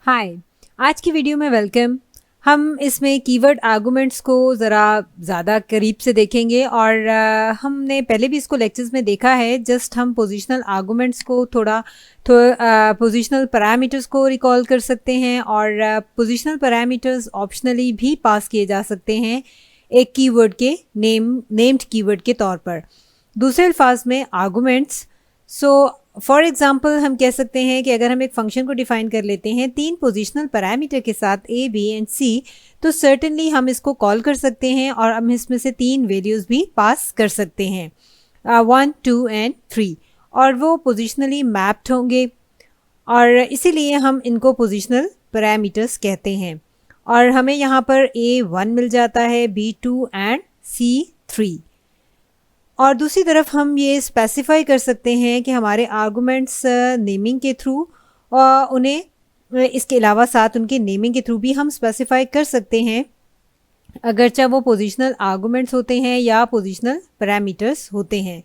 हाय। आज की वीडियो में वेलकम। हम इसमें कीवर्ड आर्गुमेंट्स को ज़रा ज़्यादा करीब से देखेंगे और हमने पहले भी इसको लेक्चर्स में देखा है। जस्ट हम पोजिशनल आर्गुमेंट्स को थोड़ा पोजिशनल पैरामीटर्स को रिकॉल कर सकते हैं और पोजिशनल पैरामीटर्स ऑप्शनली भी पास किए जा सकते हैं एक कीवर्ड के नेम्ड कीवर्ड के तौर पर। दूसरे अल्फाज में आर्गुमेंट्स। फॉर एग्जाम्पल हम कह सकते हैं कि अगर हम एक फंक्शन को डिफाइन कर लेते हैं 3 पोजिशनल पैरामीटर के साथ A, B एंड C, तो सर्टेनली हम इसको कॉल कर सकते हैं और हम इसमें से 3 वैल्यूज़ भी पास कर सकते हैं 1, 2 एंड 3, और वो पोजिशनली मैप्ड होंगे और इसीलिए हम इनको पोजिशनल पैरामीटर्स कहते हैं। और हमें यहाँ पर A1 मिल जाता है, B2 एंड C3। और दूसरी तरफ हम ये स्पेसिफाई कर सकते हैं कि हमारे आर्गुमेंट्स नेमिंग के थ्रू उन्हें इसके अलावा साथ उनके नेमिंग के थ्रू भी हम स्पेसिफाई कर सकते हैं, अगरचे वो पोजिशनल आर्गुमेंट्स होते हैं या पोजिशनल पैरामीटर्स होते हैं।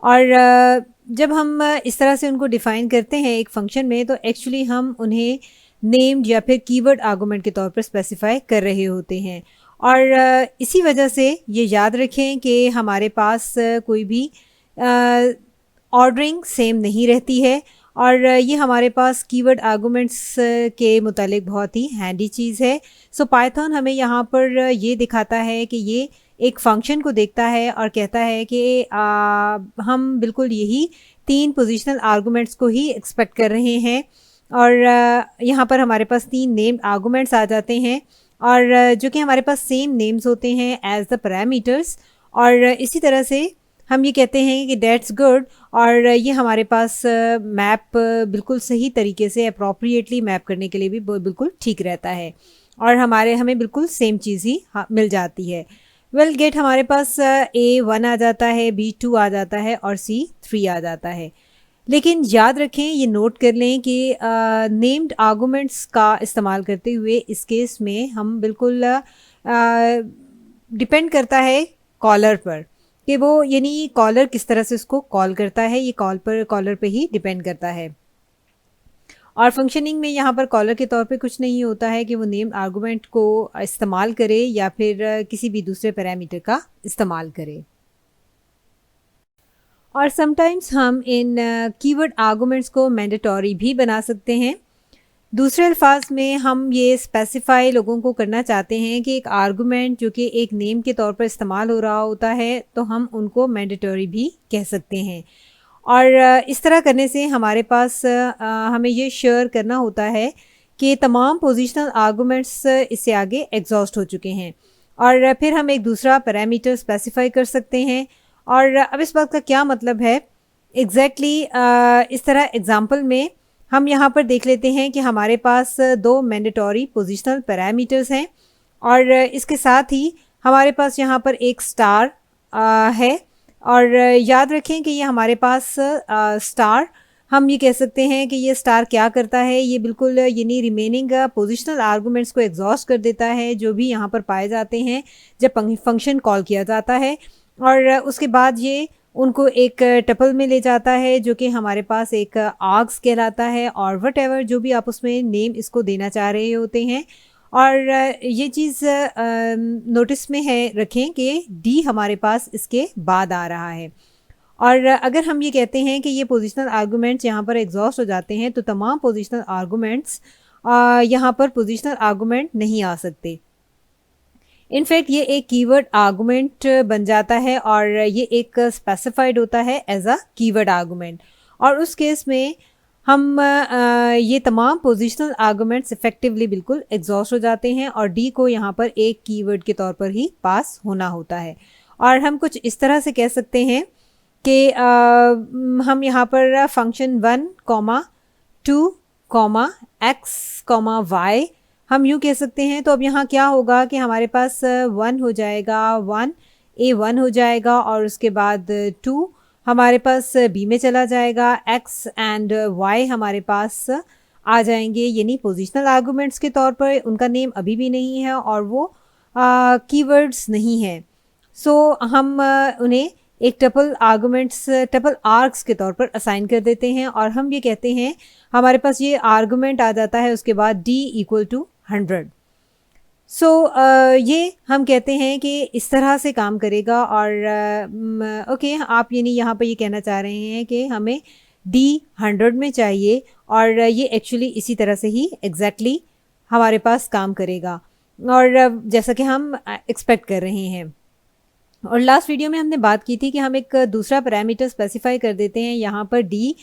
और जब हम इस तरह से उनको डिफ़ाइन करते हैं एक फंक्शन में, तो एक्चुअली हम उन्हें नेम्ड या फिर कीवर्ड आर्गुमेंट के तौर पर स्पेसिफाई कर रहे होते हैं। और इसी वजह से ये याद रखें कि हमारे पास कोई भी ऑर्डरिंग सेम नहीं रहती है और ये हमारे पास कीवर्ड आर्गुमेंट्स के मुतालिक बहुत ही हैंडी चीज़ है। सो पाइथन हमें यहाँ पर ये दिखाता है कि ये एक फंक्शन को देखता है और कहता है कि हम बिल्कुल यही 3 पोजिशनल आर्गुमेंट्स को ही एक्सपेक्ट कर रहे हैं। और यहाँ पर हमारे पास 3 नेम्ड आर्गुमेंट्स आ जाते हैं और जो कि हमारे पास सेम नेम्स होते हैं एज द पैरामीटर्स। और इसी तरह से हम ये कहते हैं कि दैट्स गुड, और ये हमारे पास मैप बिल्कुल सही तरीके से अप्रोप्रिएटली मैप करने के लिए भी बिल्कुल ठीक रहता है और हमें बिल्कुल सेम चीज़ ही मिल जाती है। गेट हमारे पास A1 आ जाता है, B2 आ जाता है और C3 आ जाता है। लेकिन याद रखें, ये नोट कर लें कि नेम्ड आर्गुमेंट्स का इस्तेमाल करते हुए इस केस में हम बिल्कुल डिपेंड करता है कॉलर पर कि वो यानी कॉलर किस तरह से उसको कॉल करता है, ये कॉलर पे ही डिपेंड करता है। और फंक्शनिंग में यहाँ पर कॉलर के तौर पे कुछ नहीं होता है कि वो नेम्ड आर्गुमेंट को इस्तेमाल करे या फिर किसी भी दूसरे पैरामीटर का इस्तेमाल करे। और समटाइम्स हम इन कीवर्ड आर्गुमेंट्स को मैंडेटरी भी बना सकते हैं। दूसरे अल्फाज में हम ये स्पेसिफाई लोगों को करना चाहते हैं कि एक आर्गुमेंट जो कि एक नेम के तौर पर इस्तेमाल हो रहा होता है, तो हम उनको मैंडेटरी भी कह सकते हैं। और इस तरह करने से हमारे पास हमें ये श्योर करना होता है कि तमाम पोजिशनल आर्गुमेंट्स इससे आगे एग्जॉस्ट हो चुके हैं और फिर हम एक दूसरा पैरामीटर स्पेसिफाई कर सकते हैं। और अब इस बात का क्या मतलब है एग्जैक्टली इस तरह एग्जाम्पल में हम यहाँ पर देख लेते हैं कि हमारे पास 2 मैंडेटरी पोजिशनल पैरामीटर्स हैं और इसके साथ ही हमारे पास यहाँ पर एक स्टार है। और याद रखें कि ये हमारे पास स्टार, हम ये कह सकते हैं कि ये स्टार क्या करता है, ये बिल्कुल यानी रिमेनिंग पोजिशनल आर्गुमेंट्स को एग्जॉस्ट कर देता है जो भी यहाँ पर पाए जाते हैं जब फंक्शन कॉल किया जाता है। और उसके बाद ये उनको एक टपल में ले जाता है जो कि हमारे पास एक आर्ग्स कहलाता है, और वट एवर जो भी आप उसमें नेम इसको देना चाह रहे होते हैं। और ये चीज़ नोटिस में है रखें कि डी हमारे पास इसके बाद आ रहा है। और अगर हम ये कहते हैं कि ये पोजिशनल आर्गुमेंट्स यहाँ पर एग्जॉस्ट हो जाते हैं तो तमाम पोजिशनल आर्गुमेंट्स यहाँ पर पोजिशनल आर्गुमेंट नहीं आ सकते। इनफैक्ट ये एक कीवर्ड आर्गुमेंट बन जाता है और ये एक स्पेसिफाइड होता है एज अ कीवर्ड आर्गुमेंट। और उस केस में हम ये तमाम पोजिशनल आर्गुमेंट्स इफेक्टिवली बिल्कुल एग्जॉस्ट हो जाते हैं और डी को यहाँ पर एक कीवर्ड के तौर पर ही पास होना होता है। और हम कुछ इस तरह से कह सकते हैं कि हम यहाँ पर फंक्शन 1, 2, x, y हम यूँ कह सकते हैं। तो अब यहाँ क्या होगा कि हमारे पास 1 हो जाएगा, 1 A1 हो जाएगा और उसके बाद 2 हमारे पास B में चला जाएगा, x एंड y हमारे पास आ जाएंगे यानी पोजिशनल आर्गुमेंट्स के तौर पर। उनका नेम अभी भी नहीं है और वो कीवर्ड्स नहीं है। सो हम उन्हें एक टपल आर्गुमेंट्स टपल आर्क्स के तौर पर असाइन कर देते हैं और हम ये कहते हैं हमारे पास ये आर्गुमेंट आ जाता है उसके बाद d इक्वल टू 100। सो ये हम कहते हैं कि इस तरह से काम करेगा और ओके आप यानी यहाँ पर ये कहना चाह रहे हैं कि हमें d 100 में चाहिए और ये एक्चुअली इसी तरह से ही एग्जैक्टली हमारे पास काम करेगा और जैसा कि हम एक्सपेक्ट कर रहे हैं। और लास्ट वीडियो में हमने बात की थी कि हम एक दूसरा पैरामीटर स्पेसिफाई कर देते हैं यहाँ पर d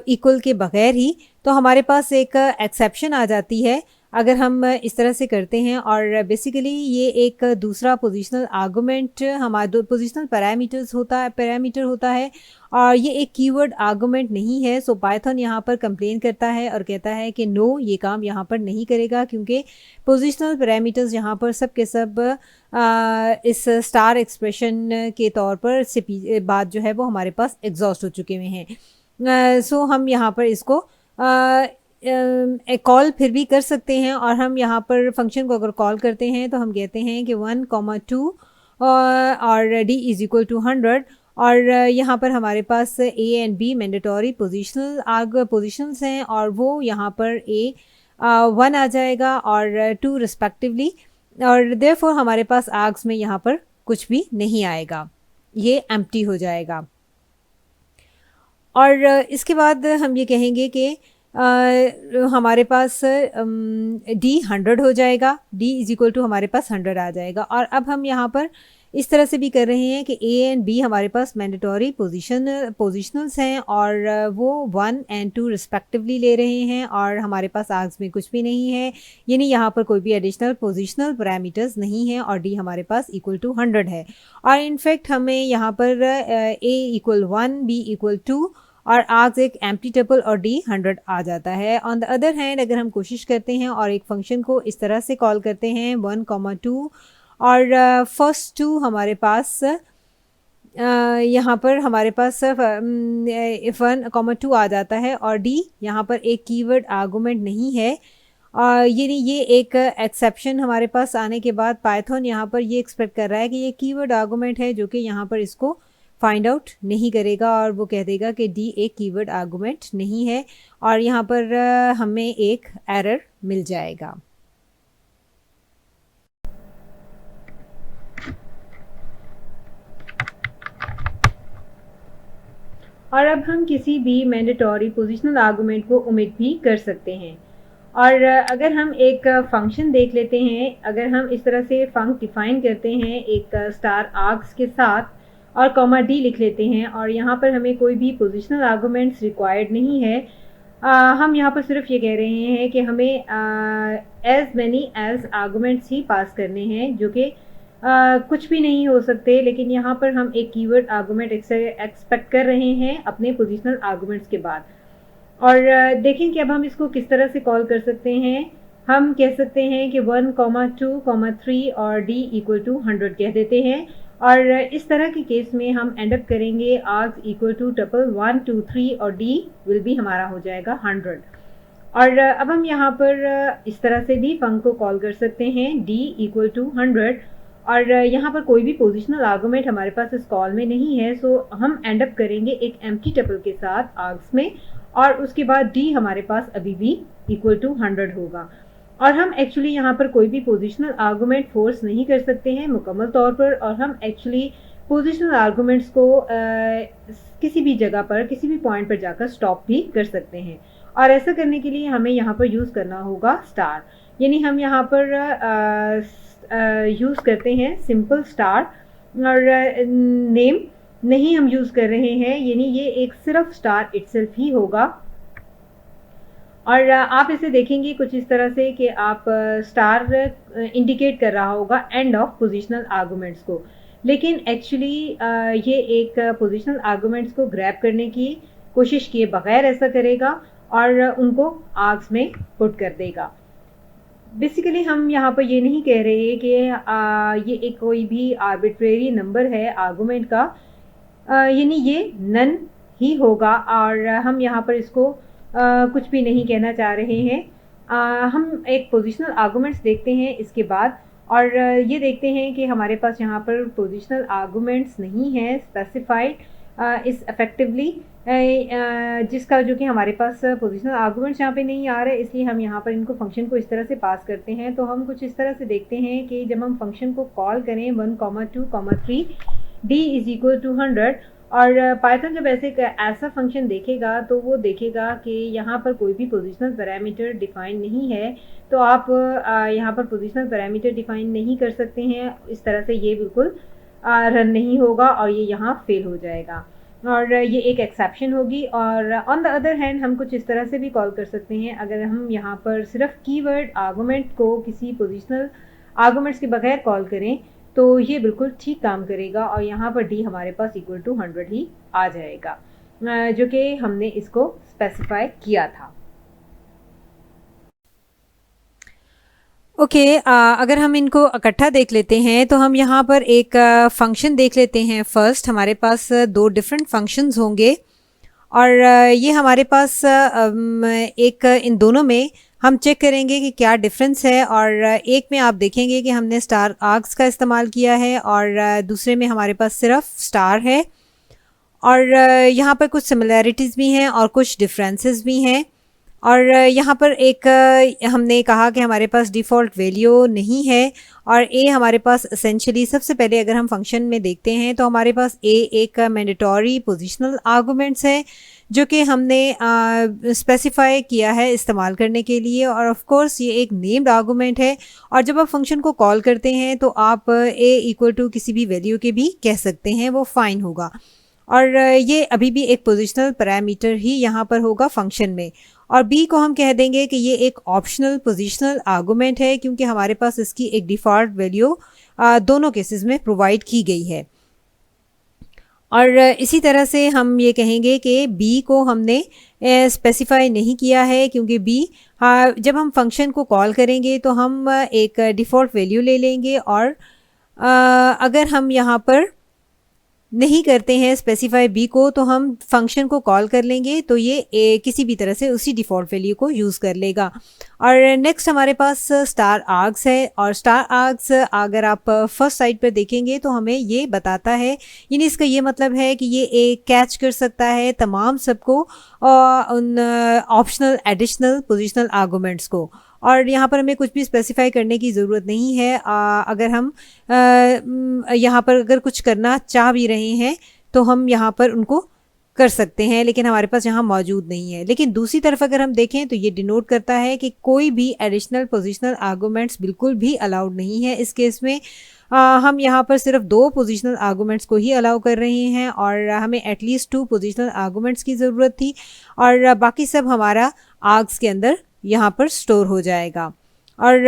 इक्वल के बगैर ही, तो हमारे पास एक एक्सेप्शन आ जाती है अगर हम इस तरह से करते हैं। और बेसिकली ये एक दूसरा पोजिशनल आर्गूमेंट हमारा पोजिशनल पैरामीटर होता है और ये एक कीवर्ड आर्गूमेंट नहीं है। सो पाइथन यहाँ पर कंप्लेन करता है और कहता है कि नो, ये काम यहाँ पर नहीं करेगा क्योंकि पोजिशनल पैरामीटर्स यहाँ पर सब के सब इस स्टार एक्सप्रेशन के तौर पर से बात जो है वो हमारे पास एग्जॉस्ट हो चुके हुए हैं। सो हम यहाँ पर इसको कॉल फिर भी कर सकते हैं और हम यहाँ पर फंक्शन को अगर कॉल करते हैं तो हम कहते हैं कि 1,2 और d इज इक्वल टू 100 और यहाँ पर हमारे पास a and b mandatory positions हैं और वो यहाँ पर a 1 आ जाएगा और 2 रिस्पेक्टिवली और देयरफॉर हमारे पास आर्ग्स में यहाँ पर कुछ भी नहीं आएगा, ये एम्प्टी हो जाएगा। और इसके बाद हम ये कहेंगे कि हमारे पास d 100 हो जाएगा, d इज इक्वल टू हमारे पास 100 आ जाएगा। और अब हम यहाँ पर इस तरह से भी कर रहे हैं कि a एंड b हमारे पास मैंडेटरी पोजिशनल्स हैं और वो 1 एंड 2 रिस्पेक्टिवली ले रहे हैं और हमारे पास आर्ग्स में कुछ भी नहीं है, यानी यहाँ पर कोई भी एडिशनल पोजिशनल पैरामीटर्स नहीं है और d हमारे पास इक्वल टू 100 है। और इनफैक्ट हमें यहाँ पर a इक्वल 1 b इक्वल 2 और आर्ग्स एक एम्प्टी टपल और d 100 आ जाता है। ऑन द अदर हैंड अगर हम कोशिश करते हैं और एक फंक्शन को इस तरह से कॉल करते हैं 1,2 और फर्स्ट 2 हमारे पास यहाँ पर हमारे पास 1,2 आ जाता है और d यहाँ पर एक कीवर्ड आर्गुमेंट नहीं है। यानी ये एक एक्सेप्शन हमारे पास आने के बाद पाइथन यहाँ पर ये एक्सपेक्ट कर रहा है कि ये कीवर्ड आर्गुमेंट है जो कि यहाँ पर इसको फाइंड आउट नहीं करेगा और वो कह देगा कि d एक कीवर्ड आर्गुमेंट नहीं है और यहाँ पर हमें एक एरर मिल जाएगा। और अब हम किसी भी मैंडेटरी पोजिशनल आर्गुमेंट को ओमिट भी कर सकते हैं। और अगर हम एक फंक्शन देख लेते हैं, अगर हम इस तरह से फंक्शन डिफाइन करते हैं एक स्टार आर्क्स के साथ और कॉमा d लिख लेते हैं और यहाँ पर हमें कोई भी पोजिशनल आर्गुमेंट्स रिक्वायर्ड नहीं है, हम यहाँ पर सिर्फ ये कह रहे हैं कि हमें एज मैनी एज आर्गुमेंट्स ही पास करने हैं जो कि कुछ भी नहीं हो सकते, लेकिन यहाँ पर हम एक कीवर्ड आर्गुमेंट एक्सपेक्ट कर रहे हैं अपने पोजिशनल आर्गुमेंट्स के बाद। और देखें कि अब हम इसको किस तरह से कॉल कर सकते हैं। हम कह सकते हैं कि 1,2, 3 और d इक्वल टू 100 कह देते हैं और इस तरह के केस में हम एंड अप करेंगे आर्ग्स इक्वल टू टपल 1, 2, 3 और d विल भी हमारा हो जाएगा 100। और अब हम यहाँ पर इस तरह से भी फंक्शन को कॉल कर सकते हैं d इक्वल टू 100 और यहाँ पर कोई भी पोजिशनल आर्गुमेंट हमारे पास इस कॉल में नहीं है, सो हम एंड अप करेंगे एक एम्प्टी टपल के साथ आर्ग्स में और उसके बाद d हमारे पास अभी भी इक्वल टू 100 होगा। और हम एक्चुअली यहाँ पर कोई भी पोजिशनल आर्गुमेंट फोर्स नहीं कर सकते हैं मुकम्मल तौर पर और हम एक्चुअली पोजिशनल आर्गुमेंट्स को किसी भी जगह पर किसी भी पॉइंट पर जाकर स्टॉप भी कर सकते हैं। और ऐसा करने के लिए हमें यहाँ पर यूज़ करना होगा स्टार, यानी हम यहाँ पर यूज़ करते हैं सिंपल स्टार और नेम नहीं हम यूज़ कर रहे हैं, यानी ये एक सिर्फ स्टार इटसेल्फ ही होगा। और आप इसे देखेंगे कुछ इस तरह से कि आप स्टार इंडिकेट कर रहा होगा एंड ऑफ पोजिशनल आर्गुमेंट्स को, लेकिन एक्चुअली ये एक पोजिशनल आर्गुमेंट्स को ग्रैब करने की कोशिश किए बगैर ऐसा करेगा और उनको आर्ग्स में पुट कर देगा। बेसिकली हम यहाँ पर ये नहीं कह रहे कि ये एक कोई भी आर्बिट्रेरी नंबर है आर्गुमेंट का, यानी ये नन ही होगा और हम यहाँ पर इसको कुछ भी नहीं कहना चाह रहे हैं। हम एक पोजिशनल आर्गुमेंट्स देखते हैं इसके बाद और ये देखते हैं कि हमारे पास यहाँ पर पोजिशनल आर्गूमेंट्स नहीं है स्पेसिफाइड इस इफेक्टिवली, जिसका जो कि हमारे पास पोजिशनल आर्गूमेंट्स यहाँ पे नहीं आ रहे, इसलिए हम यहाँ पर इनको फंक्शन को इस तरह से पास करते हैं। तो हम कुछ इस तरह से देखते हैं कि जब हम फंक्शन को कॉल करें 1, 2, 3 d इज इक्वल टू 100, और पाइथन जब ऐसा फंक्शन देखेगा तो वो देखेगा कि यहाँ पर कोई भी पोजिशनल पैरामीटर डिफाइन नहीं है, तो आप यहाँ पर पोजिशनल पैरामीटर डिफाइन नहीं कर सकते हैं। इस तरह से ये बिल्कुल रन नहीं होगा और ये यहाँ फेल हो जाएगा, और ये एक एक्सेप्शन होगी। और ऑन द अदर हैंड हम कुछ इस तरह से भी कॉल कर सकते हैं, अगर हम यहाँ पर सिर्फ कीवर्ड आर्गूमेंट को किसी पोजिशनल आर्गूमेंट्स के बगैर कॉल करें तो ये बिल्कुल ठीक काम करेगा, और यहाँ पर d हमारे पास इक्वल टू 100 ही आ जाएगा, जो कि हमने इसको स्पेसिफाई किया था। ओके, अगर हम इनको इकट्ठा देख लेते हैं तो हम यहाँ पर एक फंक्शन देख लेते हैं। फर्स्ट हमारे पास दो डिफरेंट फंक्शंस होंगे, और ये हमारे पास एक इन दोनों में हम चेक करेंगे कि क्या डिफरेंस है। और एक में आप देखेंगे कि हमने स्टार आर्क्स का इस्तेमाल किया है, और दूसरे में हमारे पास सिर्फ स्टार है। और यहाँ पर कुछ सिमिलैरिटीज़ भी हैं और कुछ डिफरेंसेस भी हैं। और यहाँ पर एक हमने कहा कि हमारे पास डिफ़ॉल्ट वैल्यू नहीं है, और ए हमारे पास एसेंशियली सबसे पहले अगर हम फंक्शन में देखते हैं तो हमारे पास ए एक मैंडेटरी पोजिशनल आर्गूमेंट्स है जो कि हमने स्पेसिफाई किया है इस्तेमाल करने के लिए, और ऑफ कोर्स ये एक नेम्ड आर्गूमेंट है। और जब आप फंक्शन को कॉल करते हैं तो आप ए इक्वल टू किसी भी वैल्यू के भी कह सकते हैं, वो फाइन होगा। और ये अभी भी एक पोजिशनल पैरामीटर ही यहाँ पर होगा फंक्शन में। और बी को हम कह देंगे कि ये एक ऑप्शनल पोजिशनल आर्गूमेंट है, क्योंकि हमारे पास इसकी एक डिफ़ॉल्ट वैल्यू दोनों केसेस में प्रोवाइड की गई है। और इसी तरह से हम ये कहेंगे कि बी को हमने स्पेसिफाई नहीं किया है, क्योंकि बी जब हम फंक्शन को कॉल करेंगे तो हम एक डिफ़ॉल्ट वैल्यू ले लेंगे, और अगर हम यहाँ पर नहीं करते हैं स्पेसिफाई बी को तो हम फंक्शन को कॉल कर लेंगे, तो ये किसी भी तरह से उसी डिफ़ॉल्ट वैल्यू को यूज़ कर लेगा। और नेक्स्ट हमारे पास स्टार आर्क्स है, और स्टार आर्क्स अगर आप फर्स्ट साइड पर देखेंगे तो हमें ये बताता है, यानी इसका ये मतलब है कि ये एक कैच कर सकता है तमाम सबको, उन ऑप्शनल एडिशनल पोजिशनल आर्गूमेंट्स को। और यहाँ पर हमें कुछ भी स्पेसिफाई करने की ज़रूरत नहीं है। अगर हम यहाँ पर अगर कुछ करना चाह भी रहे हैं तो हम यहाँ पर उनको कर सकते हैं, लेकिन हमारे पास यहाँ मौजूद नहीं है। लेकिन दूसरी तरफ अगर हम देखें तो ये डिनोट करता है कि कोई भी एडिशनल पोजिशनल आर्गूमेंट्स बिल्कुल भी अलाउड नहीं है। इस केस में हम यहाँ पर सिर्फ 2 पोजिशनल आर्गूमेंट्स को ही अलाउ कर रहे हैं, और हमें एटलीस्ट 2 पोजिशनल आर्गूमेंट्स की ज़रूरत थी, और बाकी सब हमारा आर्क्स के अंदर यहाँ पर स्टोर हो जाएगा। और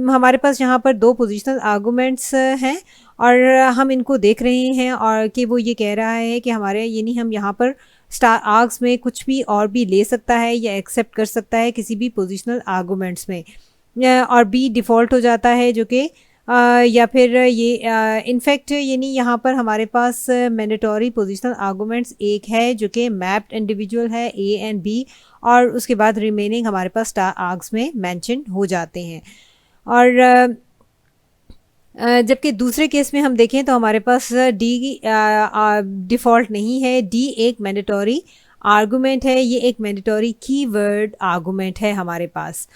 हमारे पास यहाँ पर 2 पोजिशनल आर्गूमेंट्स हैं, और हम इनको देख रहे हैं, और कि वो ये कह रहा है कि हमारे यानी हम यहाँ पर स्टार आर्क्स में कुछ भी और भी ले सकता है या एक्सेप्ट कर सकता है किसी भी पोजिशनल आर्गूमेंट्स में, और बी डिफ़ॉल्ट हो जाता है, जो कि या फिर ये इनफैक्ट यानी यहाँ पर हमारे पास मैंडेटरी पोजिशनल आर्गूमेंट्स एक है जो कि मैप्ड इंडिविजुअल है ए एंड बी, और उसके बाद रिमेनिंग हमारे पास स्टार आर्क्स में मेंशन हो जाते हैं। और जबकि दूसरे केस में हम देखें तो हमारे पास डी डिफ़ॉल्ट नहीं है, डी एक मैंडेटरी आर्गूमेंट है, ये एक मैंडेटरी कीवर्ड आर्गूमेंट है हमारे पास।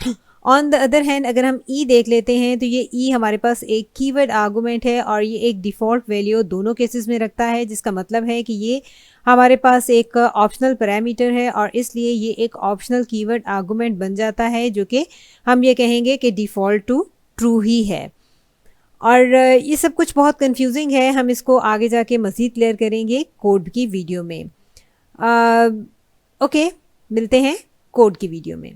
ऑन द अदर हैंड अगर हम ई देख लेते हैं तो ये ई हमारे पास एक कीवर्ड आर्गूमेंट है, और ये एक डिफ़ॉल्ट वैल्यू दोनों केसेस में रखता है, जिसका मतलब है कि ये हमारे पास एक ऑप्शनल पैरामीटर है, और इसलिए ये एक ऑप्शनल कीवर्ड आर्गूमेंट बन जाता है, जो कि हम ये कहेंगे कि डिफ़ॉल्ट टू ट्रू ही है। और ये सब कुछ बहुत कंफ्यूजिंग है, हम इसको आगे जाके मज़ीद क्लियर करेंगे कोड की वीडियो में। ओके, मिलते हैं कोड की वीडियो में।